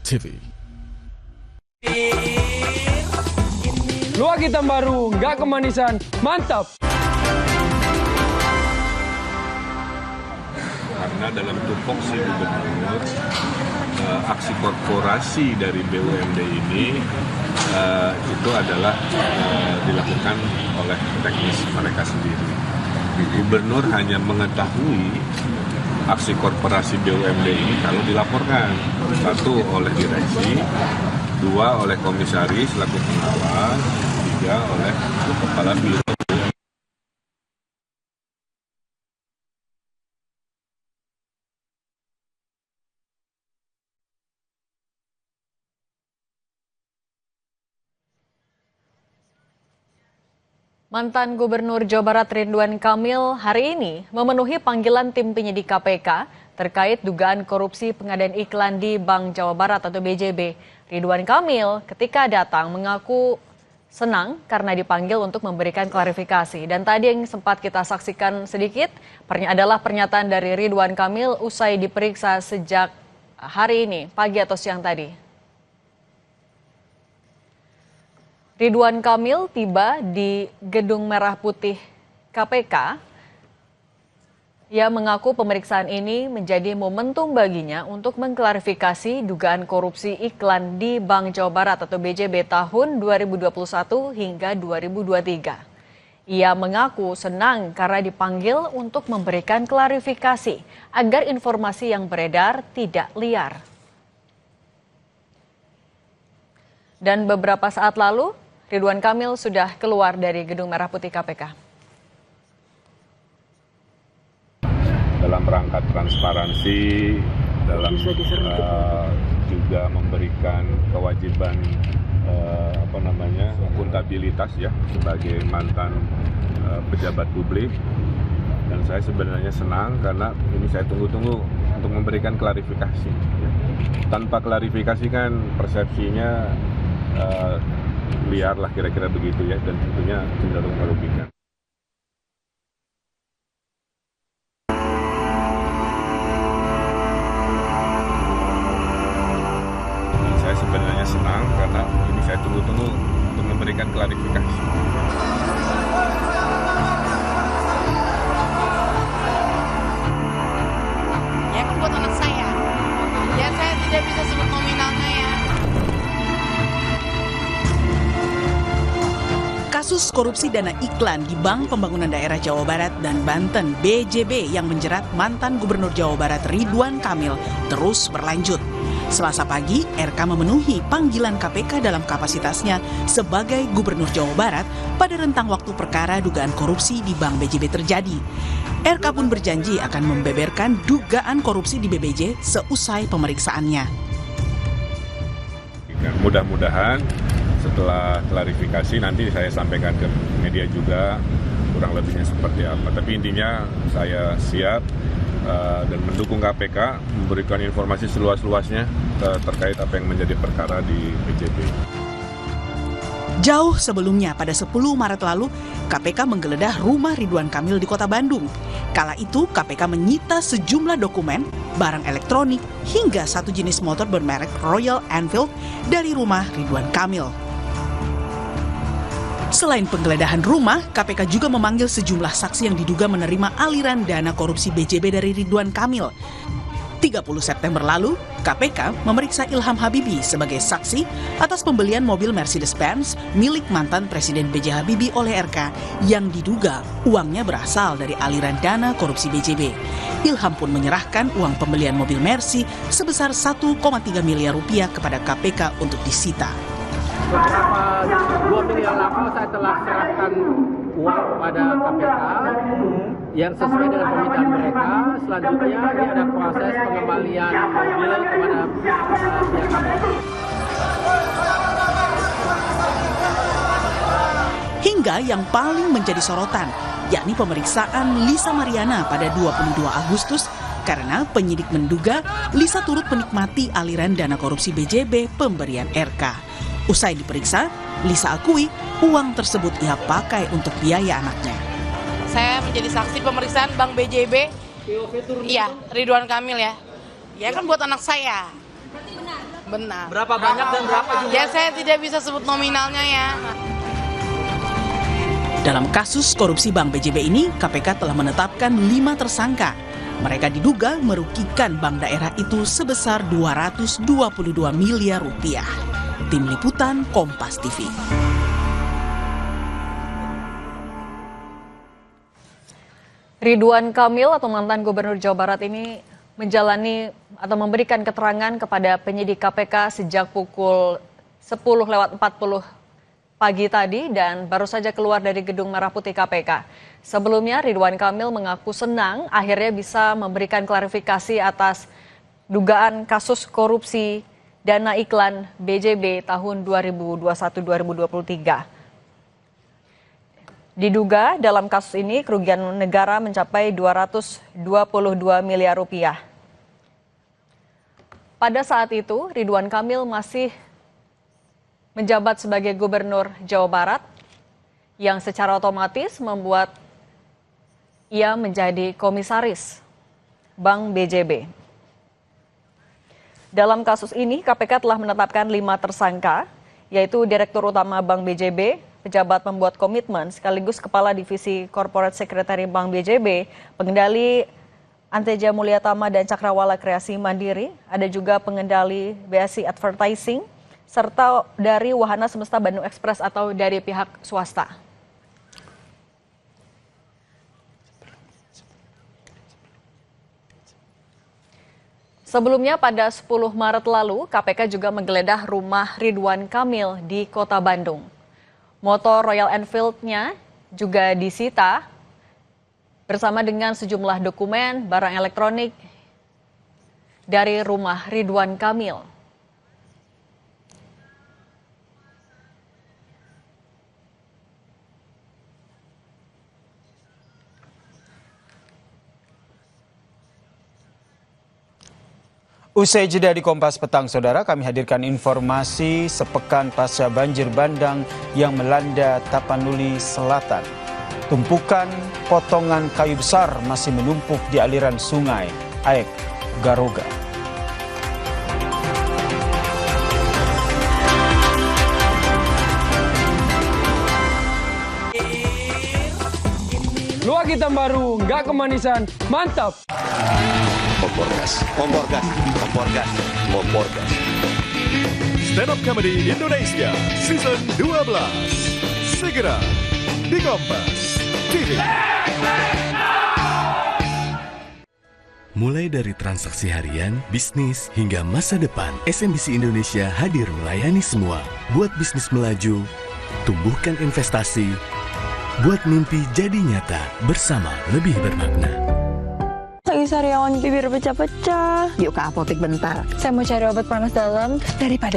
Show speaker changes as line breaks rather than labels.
TV.
Luak hitam baru, nggak kemanisan, mantap!
Karena dalam tupoksi gubernur, aksi korporasi dari BUMD ini itu adalah dilakukan oleh teknis mereka sendiri. Gubernur hanya mengetahui aksi korporasi BUMD ini kalau dilaporkan, satu oleh direksi, dua oleh komisaris selaku pengawas, tiga oleh kepala biro.
Mantan Gubernur Jawa Barat Ridwan Kamil hari ini memenuhi panggilan tim penyidik KPK terkait dugaan korupsi pengadaan iklan di Bank Jawa Barat atau BJB. Ridwan Kamil ketika datang mengaku senang karena dipanggil untuk memberikan klarifikasi. Dan tadi yang sempat kita saksikan sedikit adalah pernyataan dari Ridwan Kamil usai diperiksa sejak hari ini, pagi atau siang tadi. Ridwan Kamil tiba di Gedung Merah Putih KPK. Ia mengaku pemeriksaan ini menjadi momentum baginya untuk mengklarifikasi dugaan korupsi iklan di Bank Jawa Barat atau BJB tahun 2021 hingga 2023. Ia mengaku senang karena dipanggil untuk memberikan klarifikasi agar informasi yang beredar tidak liar. Dan beberapa saat lalu, Ridwan Kamil sudah keluar dari Gedung Merah Putih KPK.
Dalam rangka transparansi, dalam juga memberikan kewajiban akuntabilitas ya sebagai mantan pejabat publik. Dan saya sebenarnya senang karena ini saya tunggu-tunggu untuk memberikan klarifikasi. Tanpa klarifikasi kan persepsinya liar lah kira-kira begitu ya, dan tentunya cenderung merugikan. Dan saya sebenarnya senang karena ini saya tunggu-tunggu untuk memberikan klarifikasi.
Ya kan buat anak saya. Ya saya tidak bisa sebut nominalnya ya.
Kasus korupsi dana iklan di Bank Pembangunan Daerah Jawa Barat dan Banten BJB yang menjerat mantan Gubernur Jawa Barat Ridwan Kamil terus berlanjut. Selasa pagi, RK memenuhi panggilan KPK dalam kapasitasnya sebagai Gubernur Jawa Barat pada rentang waktu perkara dugaan korupsi di Bank BJB terjadi. RK pun berjanji akan membeberkan dugaan korupsi di BBJ seusai pemeriksaannya.
Mudah-mudahan setelah klarifikasi nanti saya sampaikan ke media juga kurang lebihnya seperti apa. Tapi intinya saya siap dan mendukung KPK memberikan informasi seluas-luasnya terkait apa yang menjadi perkara di BJB.
Jauh sebelumnya pada 10 Maret lalu, KPK menggeledah rumah Ridwan Kamil di Kota Bandung. Kala itu KPK menyita sejumlah dokumen, barang elektronik, hingga satu jenis motor bermerek Royal Enfield dari rumah Ridwan Kamil. Selain penggeledahan rumah, KPK juga memanggil sejumlah saksi yang diduga menerima aliran dana korupsi BJB dari Ridwan Kamil. 30 September lalu, KPK memeriksa Ilham Habibie sebagai saksi atas pembelian mobil Mercedes-Benz milik mantan Presiden B.J. Habibie oleh RK yang diduga uangnya berasal dari aliran dana korupsi BJB. Ilham pun menyerahkan uang pembelian mobil Mercy sebesar 1,3 miliar rupiah kepada KPK untuk disita.
Beberapa 2 minggu yang lalu saya telah serahkan uang kepada KPK yang sesuai dengan permintaan mereka. Selanjutnya ini ada proses pengembalian mobil kepada pihak KPK.
Hingga yang paling menjadi sorotan, yakni pemeriksaan Lisa Mariana pada 22 Agustus karena penyidik menduga Lisa turut menikmati aliran dana korupsi BJB pemberian RK. Usai diperiksa, Lisa akui uang tersebut ia pakai untuk biaya anaknya.
Saya menjadi saksi pemeriksaan Bank BJB. Iya, Ridwan Kamil ya. Ya kan buat anak saya. Benar.
Berapa banyak dan berapa jumlah?
Ya saya tidak bisa sebut nominalnya ya.
Dalam kasus korupsi Bank BJB ini, KPK telah menetapkan 5 tersangka. Mereka diduga merugikan bank daerah itu sebesar 222 miliar rupiah. Tim Liputan Kompas TV.
Ridwan Kamil atau mantan Gubernur Jawa Barat ini menjalani atau memberikan keterangan kepada penyidik KPK sejak pukul 10:40 pagi tadi dan baru saja keluar dari Gedung Merah Putih KPK. Sebelumnya Ridwan Kamil mengaku senang akhirnya bisa memberikan klarifikasi atas dugaan kasus korupsi dana iklan BJB tahun 2021-2023. Diduga dalam kasus ini kerugian negara mencapai 222 miliar rupiah. Pada saat itu Ridwan Kamil masih menjabat sebagai Gubernur Jawa Barat yang secara otomatis membuat ia menjadi komisaris Bank BJB. Dalam kasus ini KPK telah menetapkan 5 tersangka, yaitu Direktur Utama Bank BJB, pejabat pembuat komitmen sekaligus Kepala Divisi Corporate Secretary Bank BJB, pengendali Anteja Mulyatama dan Cakrawala Kreasi Mandiri, ada juga pengendali BSI Advertising, serta dari Wahana Semesta Bandung Express atau dari pihak swasta. Sebelumnya pada 10 Maret lalu, KPK juga menggeledah rumah Ridwan Kamil di Kota Bandung. Motor Royal Enfield-nya juga disita bersama dengan sejumlah dokumen, barang elektronik dari rumah Ridwan Kamil.
Usai jeda di Kompas Petang, Saudara, kami hadirkan informasi sepekan pasca banjir bandang yang melanda Tapanuli Selatan. Tumpukan potongan kayu besar masih menumpuk di aliran sungai Aek Garoga.
Luak hitam baru, nggak kemanisan, mantap.
Komporgas.
Stand Up Comedy Indonesia Season 12 segera di Kompas TV.
Mulai dari transaksi harian, bisnis, hingga masa depan, SMBC Indonesia hadir melayani semua. Buat bisnis melaju, tumbuhkan investasi, buat mimpi jadi nyata bersama lebih bermakna.
Lagi sariawan bibir pecah-pecah.
Yuk ke apotek bentar.
Saya mau cari obat panas dalam.
Daripada